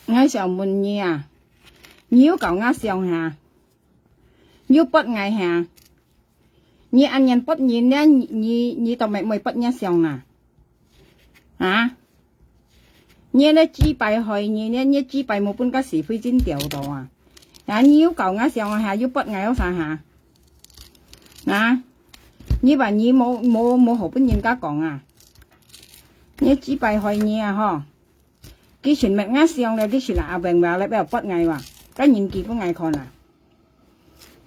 ngay sòng mình nhỉ à nhiều cậu ngã sòng hà nhiều bớt ngày hà như anh nhận bớt nhìn nhá như tao mày mày bớt nhá sòng à hả như nó chỉ bài hỏi như chỉ bài một bên cái sĩ phi chính điều đồ à nhiều cậu ngã sòng hà nhiều bớt ngày ở sao hà như bà như mua hộp bên nhìn cá còn à như chỉ bài hỏi như à ho cái chuyện mẹ ngã sòng này cái chuyện là bệnh vào lại béo bớt ngày mà cái nhìn kỳ của ngày còn à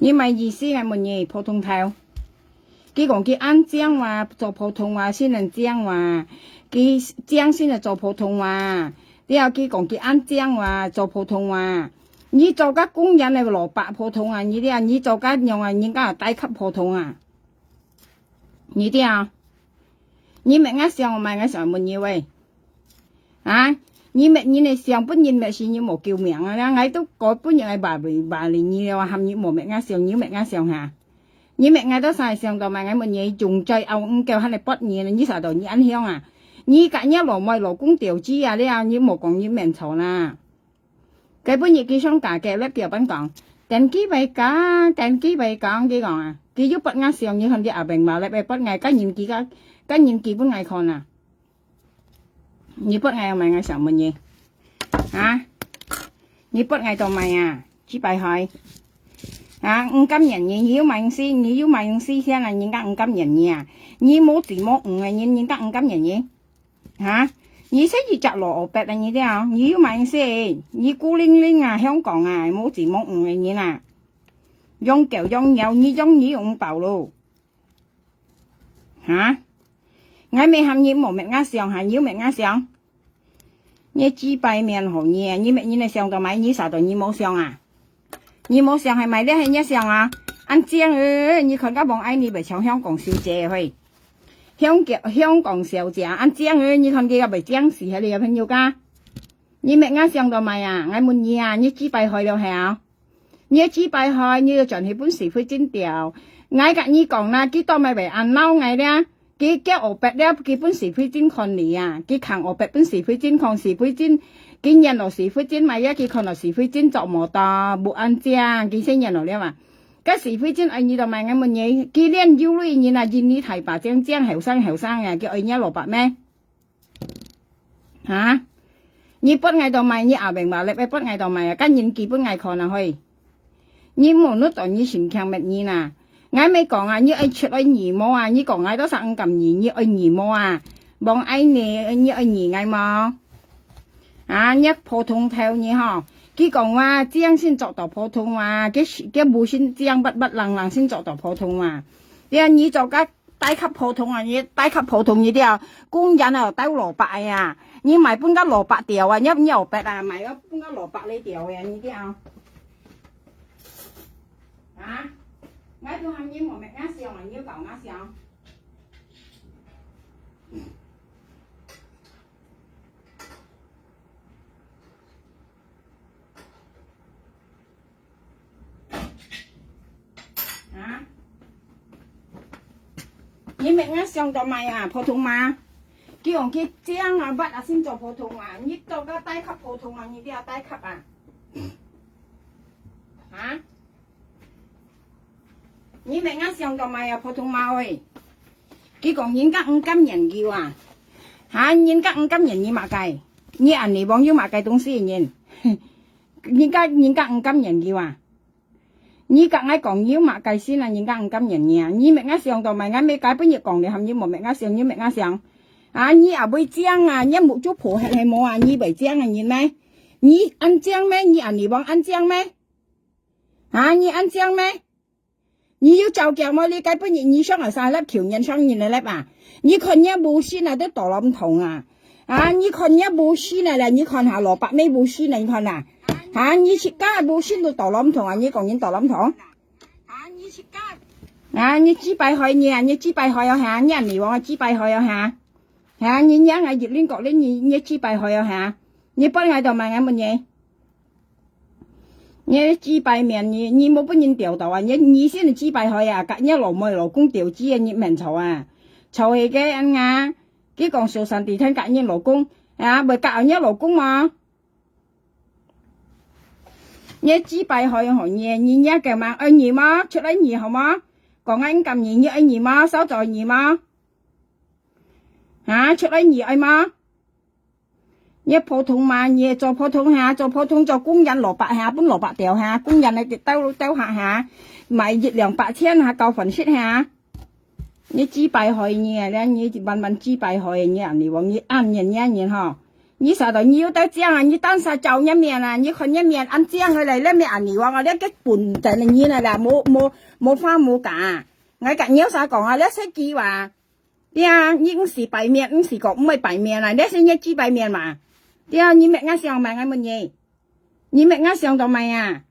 nhưng mà意思係乜嘢？普通頭，佢講佢按章話做普通話先能章話，佢章先係做普通話。然後佢講佢按章話做普通話，你做個工人係蘿蔔普通話，你做個用啊，人家係低級普通話，你啲啊，你咪啱上我咪啱上乜嘢喂？啊？你嚟上本人咪是你冇救命啊！你都改本人係bà liền như là hầm như một mẹ ngã sòng như mẹ ngã sòng hà như mẹ ngã đó xài sòng tao mà ngã mình vậy dùng chơi ông kêu hay là bớt nhiều như sao đồ như anh hiông à như cả nhớ lò mồi lò cũng tiểu chi à đấy như một con như mền thầu nè cái bữa nhiêu kia xong cả kẹo lép kẹo bánh còn tên ký bày con cái còn à ký giúp bớt ngã sòng như hình như à bệnh mà lại bớt ngày cái nhìn kỳ bữa ngày còn à như bớt ngày mày ngày sòng mình gì hả như bớt ngày tao mày à chỉ bài hỏi cảm nhận nhiều mạnh si xem là những cái cảm nhận nha như mỗi tỷ mỗi ngày những cái cảm nhận gì hả như sẽ gì chặt lỗ bẹt là như thế nào nhiều mạnh si như cô linh à Hong Kong à mỗi tỷ mỗi ngày như nào dùng kiểu dùng nhau như ông bảo luôn hả ngày mấy hàm như một mẹ ngã sòng hả nhiều mẹ ngã sòng như chỉ bài miền hồ nhẹ như mẹ như này sòng tao máy như sao tao như mẫu sòng à như mẫu sòng hay mày đấy hay nhá sòng à anh chiang ơi như con các bọn anh đi về trong Hong Kong siêu trẻ thôi Hong Kong siêu trẻ anh chiang ơi như con kia bị chiang xì hay là bao nhiêu ca như mẹ ngã sòng tao mày à ngay muốn nhà như chỉ bài hỏi đâu hả như chỉ bài hỏi như chọn thì bốn sĩ phi chính điều ngay cả như còn là cái tao mày bị ăn lâu ngày đấy cái ổ bẹt đấy cái bốn sĩ phi chính con nỉ à cái khang ổ bẹt bốn sĩ phi chính con sĩ phi chính cái nhân ở sĩ phi chính mà cái con ở sĩ phi chính chọn một tờ bộ ăn chang cái sinh nhân ở đấy mà cái sĩ phi chính anh như tao mày ngay mình nhỉ cái liên du lịch như là gì ní thầy bà chang hậu sang à cái anh nhá lột bạc mẹ hả như bớt ngày tao mày như à bệnh mà lại bớt ngày tao mày cái nhìn kỳ bớt ngày còn là thôi như một nước tao như sinh khang mệt như nè ngay mấy còn à như anh chuyện anh nhỉ mò à như còn ngay đó sang cầm nhỉ như anh nhỉ mò à bọn anh nè như anh nhỉ ngay mà nhất phổ thông theo như họ cái còn mà chiang xin chọn tàu phổ thông mà cái bù xin chiang bắt lằng xin chọn tàu phổ thông mà thì anh như chọn các đại cấp phổ thông à như đại cấp phổ thông như thế à công nhân ở đại lỗ bạc à như mày bún cái lỗ bạc điều à nhấp nhiều bạc à mày có bún cái lỗ bạc lấy điều à như thế à ngay tôi ham như một mẹ ngã xiong là như cậu ngã xiong như mẹ ngã xiong cho mày à phổ thông mà cái ông kia chiang à bắt à xin cho phổ thông à như tao cái tay khắp phổ thông à như thế tay khắp à hả như mẹ ngã xiong cho mày à phổ thông mà ơi cái còn những các cảm nhận kêu à hả những các cảm nhận như mà cái như anh này bọn như mà cái東西nhìn những các cảm nhận kêu à như các ngay còn như mà cái xin là những các cảm nhận nha như mẹ ngã xiong cho mày ngay mấy cái bây giờ còn để hầm như một mẹ ngã xiong như mẹ ngã xiong như à bây chiang à như một chút phổ hay mò à như bảy chiang à nhìn mấy như ăn chiang mấy như anh này bọn ăn chiang mấy như ăn chiang mấy你要就腳嘛？你計不然你上嚟晒粒橋人上人嚟粒啊！你看一部書啊，都大冧同啊！你看一部書嚟啦，你看下蘿蔔咩部書嚟？你看啊！你切家部書都大冧同啊！你講人大冧同？你切家你支拜海你支拜海有下，人嚟往支拜海有下，你一係熱戀國咧，你支拜海有下，你不喺度問我乜嘢？你支拜面你冇本人調到啊！你先係支拜佢啊！隔一羅妹羅公調支啊！熱面嘈啊！嘈係嘅anh啊！cái còn sổ sàn thì thân cả như老公à bởi cả như老公mà nhớ chỉ bài hỏi họ nhẹ nhẹ cái mà anh nhỉ mà chút anh nhỉ hả mà còn anh cầm nhỉ như anh nhỉ mà sao rồi nhỉ mà hả chút anh nhỉ anh mà nhớ phổ thông mà nhớ cho phổ thông hà cho phổ thông cho công nhân lỗ bạc hà bún lỗ bạc tiểu hà công nhân này tao tao hà mày dịch lượng bạc thiên hà cao phần shit hà nhớ chỉ bài hỏi nhẹ đấy nhớ bạn chỉ bài hỏi nhẹ anh đi bọn nhớ ăn nhẹ hả nhớ sao đó nhớ tới chiang à nhớ tan sao chậu nhớ miền à nhớ con nhớ miền ăn chiang rồi lại lên miền anh đi bọn ở đấy cái bùn tại này như này là mua pha mua cả ngay cả nhớ sao còn ở đấy sẽ kí và đi à những sự bài miền những sự cũng mấy bài miền này đấy sẽ nhớ chỉ bài miền mà đi à như mẹ ngã xiang mà ngay mình nhỉ như mẹ ngã xiang tao mày à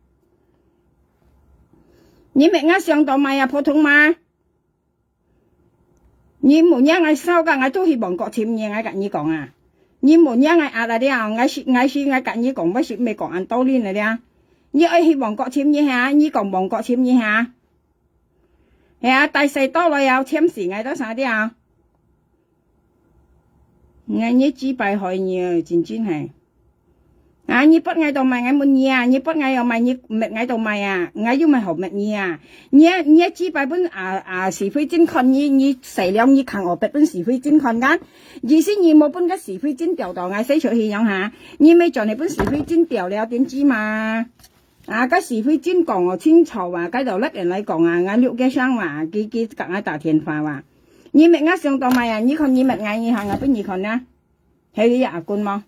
như mẹ ngã xiang tao mày à phổ thông mà như một nhà ngày sau cả ngày tôi hy vọng có thêm nhiều ngày cả như còn à như một nhà ngày à là đi à ngày cả như còn với sự mày còn ăn tao lên này đi à như ai hy vọng có thêm như hà như còn vọng có thêm như hà hà tay xây tao rồi à thêm gì ngày đó sao đi à ngày như chỉ bài hỏi nhiều chính hay à như bắt ngày đầu mày ngày một nhà như bắt ngày đầu mày như mẹ ngày đầu mày à ngày dù mày học mẹ nhà như chỉ bài bên是非真看你谁了你看我别本是非真看干，意思你冇本个是非真掉到嗌死出去樣下，你咪做你本是非真掉了點知嘛？啊，個是非真講我清楚話，嗰度甩人嚟講啊，嗌六嘅聲話，佢夾嗌大天花話，你咪啱上到咪啊？你看你咪嗌你行啊，邊你看呢？係你阿官麼？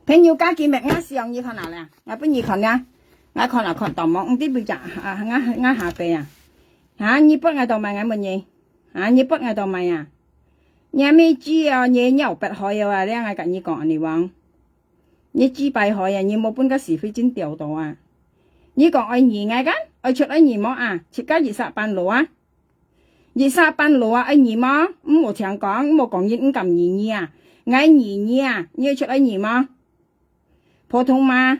朋友家見咪啱上你看哪咧？啊邊你看呢？我看là看到冇，唔知邊只我下邊啊，嚇你不愛到咪我問你，嚇你不愛到咪啊？你咪知啊，你有不開啊？你我跟你講你話，你知敗開啊？你冇本個是非真掉到啊？你講愛你愛กัน愛出愛你麼啊？切家28路啊，28路啊愛你麼？冇聽講，冇講你唔咁你啊，愛你啊，你出愛你麼？普通嗎？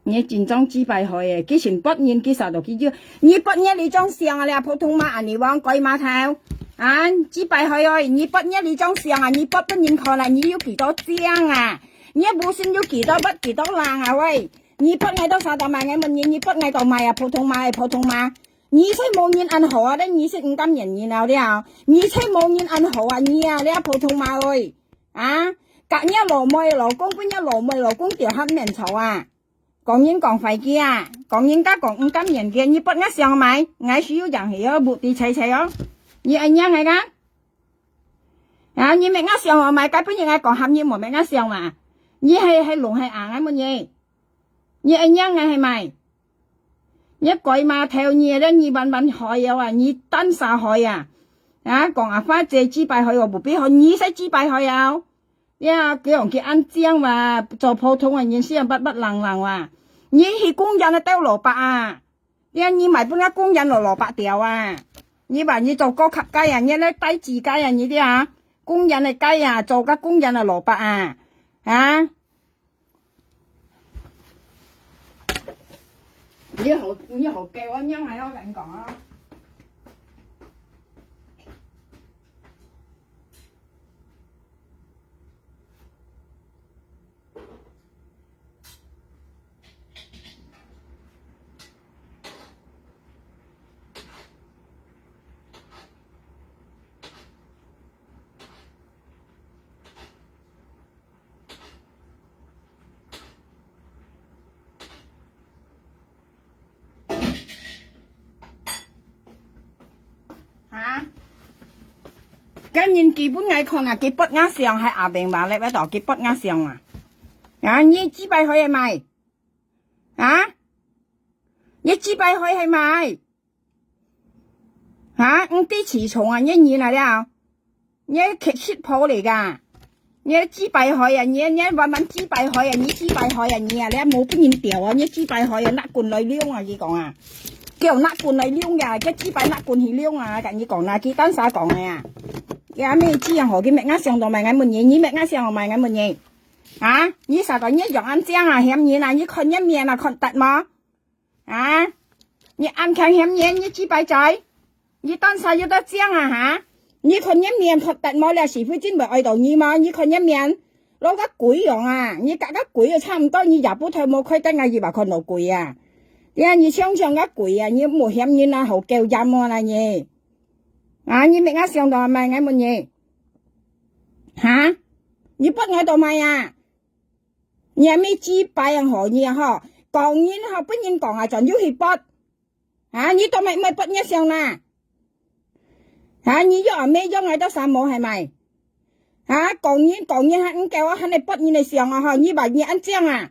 你真正只bài hỏi à, cái chuyện bất nhiên cái sao đó cái chứ,你bất nhiên你裝上啊，你普通話你往鬼碼頭啊，只bài hỏi ơi, 你bất nhiên你裝上啊，你不nhiên看來你要幾多張啊，你無線要幾多筆幾多浪啊喂，你不愛到啥到買我問你不愛到買啊，普通話，你才冇人按好啊，你是唔甘人然後了，你才冇人按好啊，你啊，你普通話喂，啊，隔一羅妹老公邊一羅妹老公掉黑面頭啊！講應講廢嘅啊，講應該講唔甘人嘅，你不啱上買，我需要人去哦，目的齊哦，你anh nhang係噶，啊，你咪啱上我買，根本你嗌講合你冇咪啱上嘛，你係龍係硬嘅乜嘢，你anh nhang係咪？你鬼馬頭你咧，你搵害啊，你單殺害啊，啊，講阿花姐支拜害我不必害，你使支拜害啊？呀，叫人叫安江話做普通人認識不能話，你係工人啊丟蘿蔔啊，你買本個工人蘿蔔掉啊，你話你做高級雞啊，你咧低字雞啊，你啲啊，工人係雞啊，做個工人係蘿蔔啊，啊，你好叫我因係我咁講啊。cái nhìn基本愛看啊，佢不啱上係阿明話咧，喺度佢不啱上啊！啊，你支幣去係咪？啊，你支幣去係咪？嚇，唔啲雌蟲啊，你嚟了，你劇切鋪嚟㗎，你支幣去啊，你揾支幣去啊，你支幣去啊，你啊，你冇邊人掉啊，你支幣去啊，甩罐嚟撩啊，佢講啊，叫甩罐嚟撩㗎，cái支幣甩罐去撩啊，咁佢講啦，佢單晒講嘅啊。呀咩知啊？何佢咪啱上到咪啱乜嘢？你咪啱上咪啱乜嘢？啊！你啥個？你用安這樣啊？險嘢啦！你看一面啊，看得嗎？啊！你安看險嘢，你幾擺仔？你當晒要得這樣啊嚇？你看一面看得嗎？你是非真咪愛到你嗎？你看一面攞個鬼樣啊！你隔個鬼啊，差唔多你日不退冇開得啊，200塊攞鬼啊！你想象個鬼啊，你冇險你啦，好叫陰我啦你。你咪想到買乜嘢？嚇？你不愛到買啊？你係咪只擺人何嘢嗬？講人嗬，不人講就要去bắt。你到買bắt nhất xong啦？你要咩要愛到啥冇係咪？講人hắn kêu hắn này bắt như này xong à你bảo你ăn chăng à?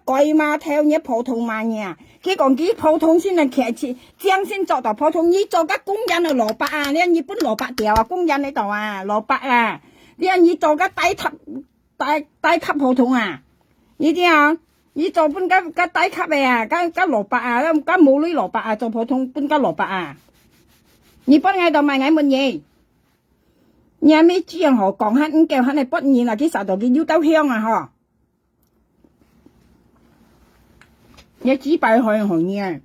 Coi mà theo như phổ thông mà nha. Cái còn cái phổ thông xin là khẽ chỉ chăng xin cho到普通，你做個工人啊蘿蔔啊，你本蘿蔔條啊，工人喺度啊，蘿蔔啊，你做個低級普通啊，呢啲啊，你做本個低級嘅啊，個蘿蔔啊，個冇呢蘿蔔啊，做普通本個蘿蔔啊，你不喺度賣乜嘢？你係咩知樣何講肯叫肯係不然啊？佢實到佢腰兜香啊嗬，你只擺去行嘢。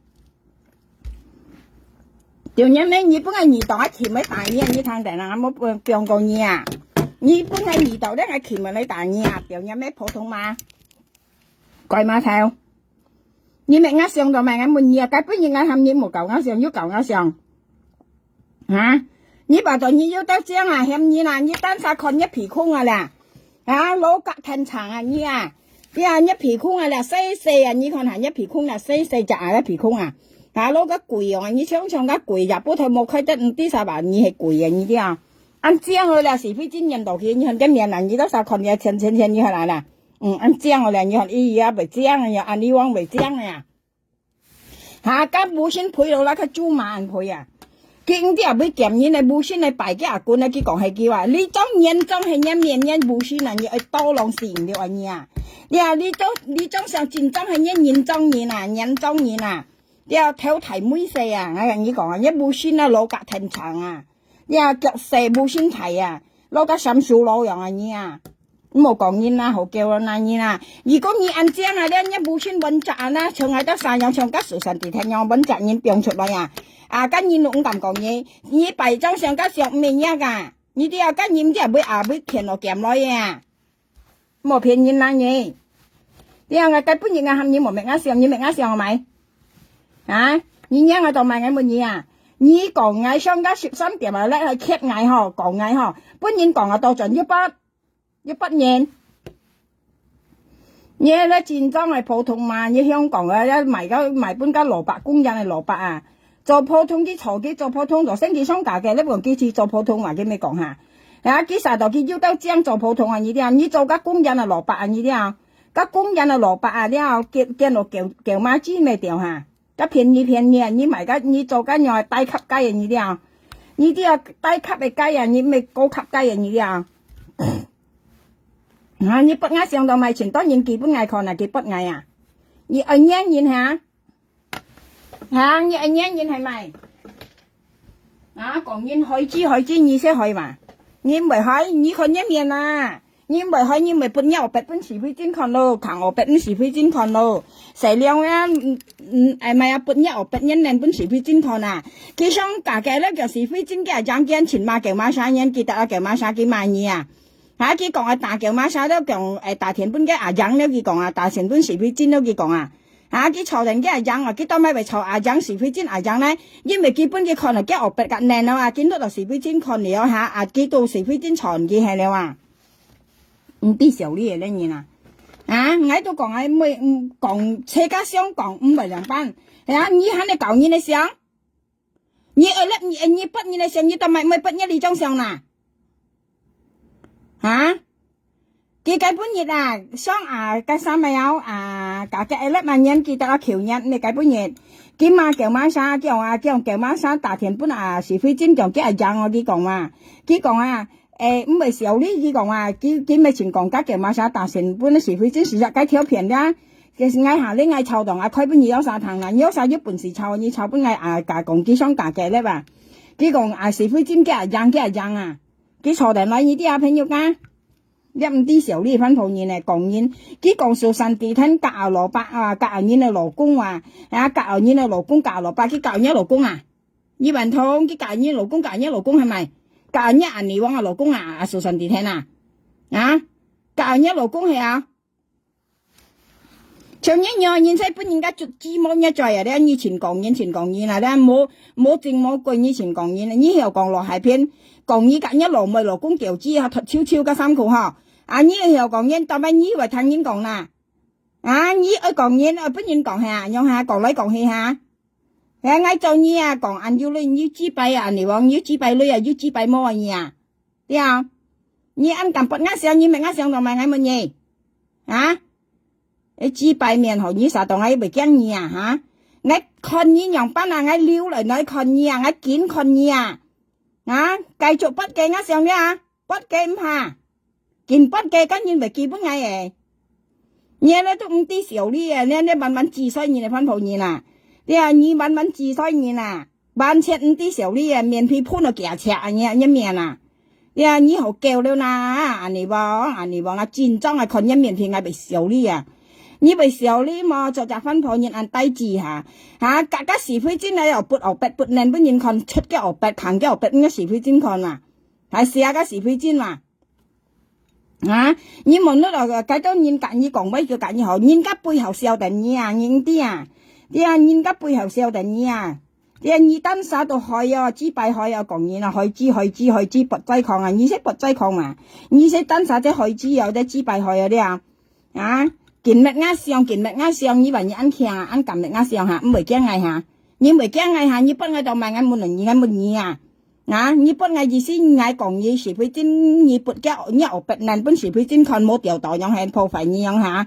điều nhân này nhị bữa ngày nhị tỏ thì mới tài nhiên như thằng đại nào một trường còn nhà nhị bữa ngày nhị tỏ đấy ngày khi mà lấy tài nhà điều nhân mấy phổ thông mà coi mà theo như mẹ ngã xương rồi mẹ ngã mình nhà cái bữa như ngã hầm như một cậu ngã xương với cậu ngã xương như bà tụi như yêu tao chiang à hem như là như tan xa con nhất phỉ khung à là lỗ cả thành chẳng à như bây giờ nhất phỉ khung à là xây à như con hả nhất phỉ khung là xây trả là phỉ khung à攞個攰啊！你想象個攰入不退冇開得啲啥吧？你係攰啊！你啲啊，按這樣我啦，是非真人道去，你看個面人，你都啥看你前你看來啦，按這樣我啦，你看伊也未這樣呀，按你往未這樣呀，個無先配到啦，佢做慢配啊，佢啲啊俾檢驗嚟無先嚟擺嘅阿官啊，佢講係叫話，你種人種係一面人無先啊，你愛多浪線嘅話你啊，你種上戰爭係一人種人啊，人種人啊。theo thầy mũi xe à, nghe như còn nhất bu xin là lô cả thành trạng à, kẹo xe bu xin thầy à, lô cả sắm số lô rồi nha, một còn nhìn là hậu kêu là nhìn là, vì có như ăn chén là đen nhất bu xin bánh chả na, trong ai ta xài nhau trong các sự sản thì theo nhau bánh chả nhìn biểu chuột rồi à, các nhìn cũng cảm còn như bảy trong xem các sẹo mình nha cả, như đi các nhìn chỉ với thiền nó kèm nói à, một phiền nhìn là như, đi ngày cái bữa nhìn ngày hầm như một mẹ ngã xem mày. Như nhá ngay tao mày ngay mình gì à, như còn ngay xong các 13點啊，咧係 keep ngay嗬，講ngay嗬，本nhiên講啊到盡一筆年，嘢咧戰爭係普通嘛，như香港啊，賣本家蘿蔔工人係蘿蔔啊，做普通啲坐機做普通做星期雙假嘅，呢個機次做普通話嘅咩講下，幾時到佢要到將做普通啊呢啲啊，你做個工人係蘿蔔啊呢啲啊，個工人係蘿蔔啊，啲啊見到叫馬豬咩掉下。cái便宜啊！你買個你做個樣低級雞人呢啲啊，呢啲啊低級嘅雞啊，你咪高級雞人呢啲啊，你不啱上到咪全當然基本愛看啊，佢不愛啊，你按樣認下，你按樣認係咪？講認開支你先開嘛，你唔係開，你看一面啊。你咪開你咪半日8本是非真看咯，扛我8本是非真看咯，細量啊咪啊半日8人2本是非真看啊，佢想價嘅咧就是非真嘅張件錢嘛叫馬沙人記得啊叫馬沙幾萬嘢啊，佢講啊大叫馬沙都講大田本嘅阿張咧佢講啊大田本是非真都佢講啊，佢朝人嘅阿張啊，佢當咪為朝阿張是非真阿張咧，因為基本嘅看啊嘅我8個年啊，見到就是非真看了嚇，幾到是非真傳嘅係了啊。唔啲時候呢嘢咧嘢啊！我都講係每講車家相講500班，你喺你搞你嚟想，你不你嚟想，你當咪不你張相啦？佢基本日啊，想cái sao mày áo cả cái lớp mà nhân kia ta kiểu nhân này cái bữa nhật cái mà kiểu má sa kiểu má sa tả thiền bữa sĩ phi chính kiểu cái giang đi còn mà cái còn唔係時候呢啲講話，佢咪全講家嘅馬沙達成本時非真實該條片啦，其實嗌下你嗌臭檔開本有啥堂啦，有啥一本事臭，你臭本嗌價講幾雙價嘅咧吧，佢講時非真嘅樣啊，佢錯定來呢啲朋友㗎，一唔啲時候呢番同言嚟講言，佢講數神地聽隔蘿蔔隔人嘅勞工隔人嘅勞工隔蘿蔔，佢隔人勞工葉文通佢隔人勞工係咪？隔日你往老公數神地聽教你老公係啊，像一樣人使本人家做芝麻一在啊，你以前講嘢啦，你冇正冇句以前講嘢啦，你又講落係片講嘢隔一路咪老公叫知啊，突超超嘅衫褲嗬，啊你又講嘢，當咪以為聽人講啦，啊你愛講嘢愛本人講下，用下講嚟講去下。ngay cho nhia à còn anh du lên như chi bay à nếu như chi bay lưới à như chi bay mò à đi không như anh cầm bật ngắt xeo như mẹ ngắt xeo đồng mà ngay mình nhỉ hả cái chi bay miền họ như sao tao ngay bị chăng nhỉ hả ngay con như nhỏng bán là ngay liu lại nói con nhỉ ngay kín con nhỉ hả cây chụp bắt cây ngắt xeo nhá bắt cây mà kín bắt cây cá nhân bị kín bắt ngay à nhẹ nó tụng tí xỉu đi à nên bạn chỉ xoay nhìn này phân phổ nhìn à đi à你慢慢记晒你啦，慢切唔啲小哩啊，面皮鋪到夾切啊，一面啊，đi à你好叫了啦，安尼喎啊，戰爭啊，看一面皮係被小哩啊，你被小哩嘛，就分鋪人按低字嚇，格格是非真係又撥牛拔撥嫩本人看出嘅牛拔行嘅牛拔應該是非真看嘛，係試下嘅是非真嘛。你問到就計到人夾你講咩叫夾你好，人家背後笑定你啊，認啲啊。啲啊，人家背後笑定你啊！啲啊，你單手到開啊，支擺開啊，講嘢啊，開支拔劑礦啊，你識拔劑礦嘛？你識單手即開支有啲支擺開啊啲啊！見物啱上，以為你按強啊，按撳物啱上下，唔會驚嗌下，你唔會驚嗌下，你不嗌到賣嗌冇能意嗌冇意啊！你不嗌意思嗌講嘢是非真，你不叫你學別人本是非真看冇調到樣係破壞你樣下。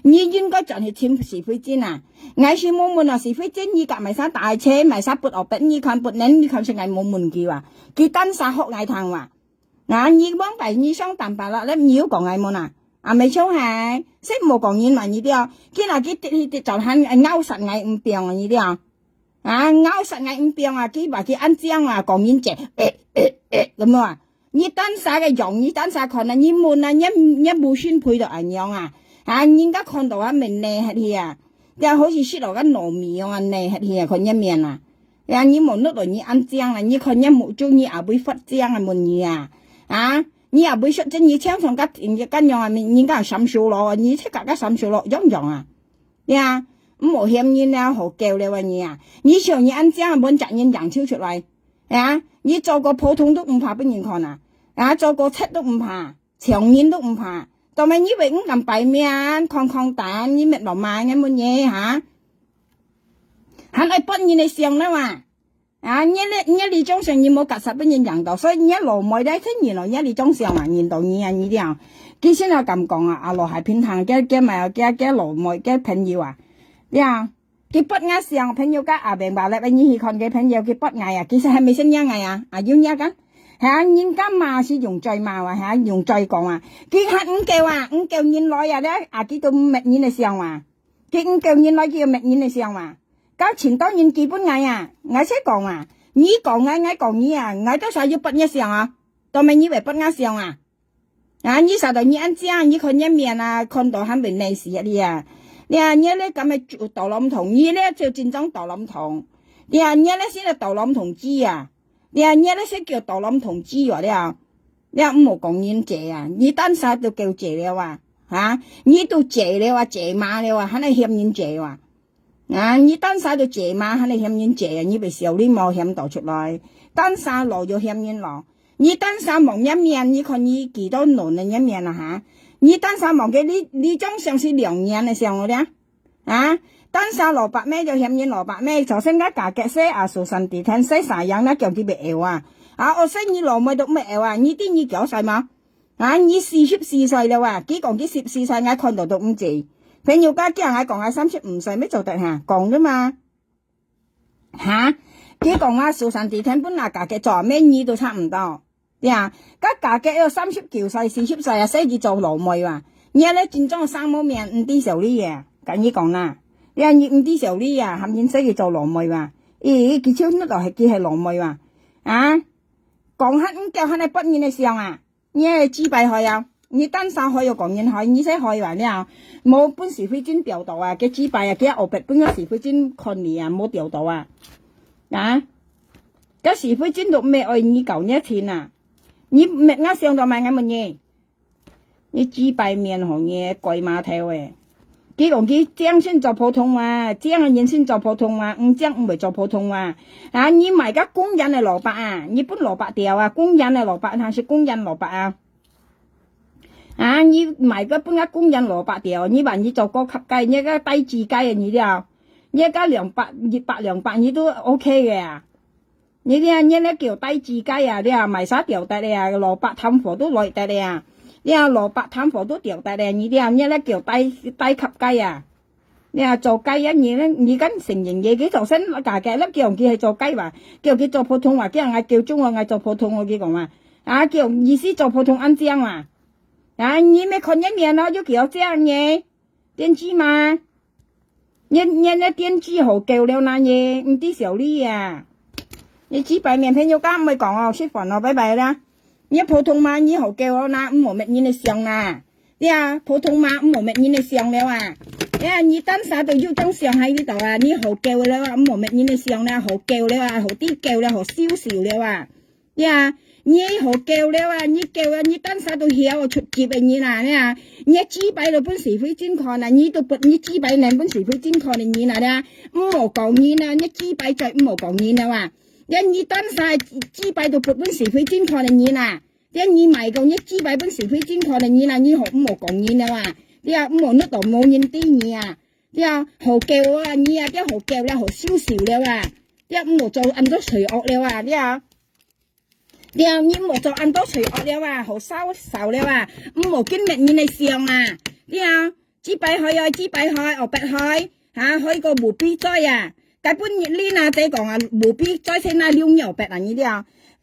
你應該就係簽是非真啊！嗌是冇門啊，是非真你夾埋晒大車，埋晒撥學筆，你看撥人，你看成係冇門叫啊！佢單晒學嗌堂話，你幫白你雙蛋白啦，你唔要講嗌門啊！未錯係，識冇講嘢嘛呢啲啊！佢嗱佢就係拗實嗌唔變啊呢啲啊！拗實嗌唔變啊！佢話佢按章啊講嘢正咁啊！你單晒嘅用，你單晒看啊！你門啊，一冇宣配到人樣啊！人家看到啊，面呢係啊，又好似切落個糯米樣啊，呢係啊，看一面啊，你冇碌來你按章啊，你看一冇中意啊，會發章啊，冇嘢啊，你又會說真你槍上個人家樣啊，人家三數咯，你出格個三數咯，樣啊，冇嫌人啊，好叫你話你啊，你上你按章啊，冇責任揚超出嚟，你做個普通都唔怕俾人看啊，做個七都唔怕，長年都唔怕。當咪以為咁擺面抗蛋，你咪落賣嘅乜嘢嚇？係嚟幫人哋上啦嘛？你種上你冇夾實俾人贏到，所以你一路賣咧，聽原來你種上啊，贏到你啊呢啲啊，佢先係咁講啊，阿羅係偏行嘅咪嘅羅賣嘅朋友啊，佢不啱上朋友家明白咧，你去看嘅朋友佢不嗌啊，其實係咪先啱嗌啊？要啱緊。人家嘛是用罪嘛話用罪講啊，佢係唔叫人來啊咧，佢都唔人嚟上話，佢唔叫人來叫人嚟上話，交錢當然基本嗌啊，嗌識講啊，你講嗌講你啊，嗌都係要不一上啊，當咪以為不一上啊，你實在你按正，你看一面啊，看到係咪內事啊你啊，你咧咁嘅道冧同，你咧就戰爭道冧同，你咧先係道冧同知啊。你咧識叫道冧同知喎你唔好講人謝啊，你單晒都叫謝了啊，你都謝了啊，謝罵了啊，肯定欠人謝你單晒都謝罵，肯定欠人謝啊，你被小你冇欠到出來，單晒落就欠人落，你單晒望一面，你看你幾多輪嘅一面啊你單晒望嘅你張相是兩年嘅相嘅單晒蘿蔔咩就欠人蘿蔔咩，就先家價格些數神地聽些啥樣啦，叫佢別搖我識你羅妹都咩搖你啲你幾歲嘛？你44歲啦幾講佢14歲我看到都唔知，朋友家叫我講35歲咩做得講啫嘛佢講數神地聽本來價格做咩你都差唔多，家價格有39歲40歲識佢做羅妹你咧戰爭生冇命唔啲受呢嘢，咁你講啦。你唔啲時候呢含錢使佢做羅妹佢超乜落係佢係羅妹講黑叫黑你不願嘅上你係自閉開啊，你單手開又講人開，你使開冇本時非真調到佢自閉佢學別本時非真看你冇調到嗰時非真到咩愛你舊一錢你咩上到買乜嘢？你几百面好嘢鬼码頭誒，佢講佢這樣先做普通話，這樣嘅人先做普通話，這樣唔係做普通話。啊，你買個工人嘅蘿蔔啊，日本蘿蔔條啊，工人嘅蘿蔔還是工人蘿蔔啊？啊，你買個半個工人蘿蔔條，你話你做高級雞，你個低級雞啊，你啲你個200你都 OK 嘅啊。你啲你咧叫低級雞啊，你賣啥條得你啊？蘿蔔探貨都來得你啊！你蘿蔔探貨都條得你，你啲你咧叫低級雞啊！你做雞一嘢咧，你跟承認嘢佢做新價嘅咧，叫佢係做雞話，叫佢做普通話，叫人嗌叫中文嗌做普通我佢講話，啊叫意思做普通安這樣嘛，啊你咪看一面咯，就叫這樣嘢，電機嘛，你那電機好夠了那嘢，唔啲小利啊！你幾百面朋友家唔係講哦，食飯咯，拜拜啦！你普通話你好夠了啦，唔好乜嘢你上啦，你啊普通話唔好乜嘢你上了啊！你單啥都要張上喺呢度啊！你好夠了啊，唔好乜嘢你上啦，好夠了啊，好啲夠了，好少少了啊！你好夠了啊，你夠啊，你單啥都曉出接嘅你啦，你幾百都本事會真看啊，你都不你幾百年本事會真看你啦，唔好講你啦，你幾百再唔好講你啦哇！你單晒幾百都本事會真看你啦，你買個你幾百本事會真看你啦，你好唔好講你啦哇！唔好呢度冇人啲你啊！好夠啊！你好夠啦，好少少了啊！唔好做咁多罪惡了啊！你唔好做咁多罪惡了啊！好收手了啊！唔好經歷你嚟上啊！幾百開啊，幾百開，白開開個無比災啊！基本呢那仔講啊，無比災先那兩牛白啊！你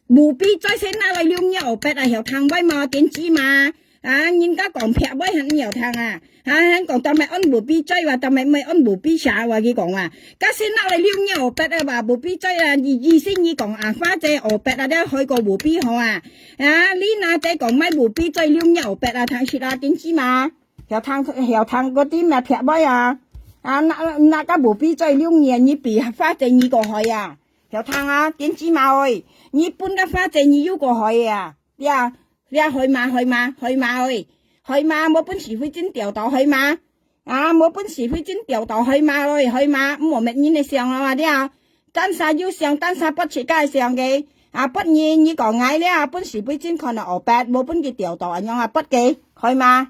無比災先那來兩牛白啊，有湯威嘛，點知嘛？人家講劈威很nhiều thằng à,講tao mày ăn bù bi chơi và tao mày ăn bù bi xả và cái講à, các xin nào lại liêu nhau bẹt à và bù bi chơi à, gì xin gì講à, phá chơi ở bẹt à, để hơi có bù bi họ à, lý na chơi講mấy bù bi chơi liêu nhau bẹt à, thằng xịt à, tính chi mà, hiểu thằng có tí mà劈威à, na cái bù bi chơi liêu nhiều như bị phá chơi như có hỏi à, hiểu thằng à, tính chi mà ơi, như bún đã phá chơi như yêu có hỏi à,去嘛，冇本事會真掉到去嘛，冇本事會真掉到去嘛，去嘛，唔好乜嘢你上啦嘛，單晒要上，單晒不切街上嘅，不然你講嗌咧，本事會真可能學白，冇本嘅掉到咁樣不嘅，去嘛。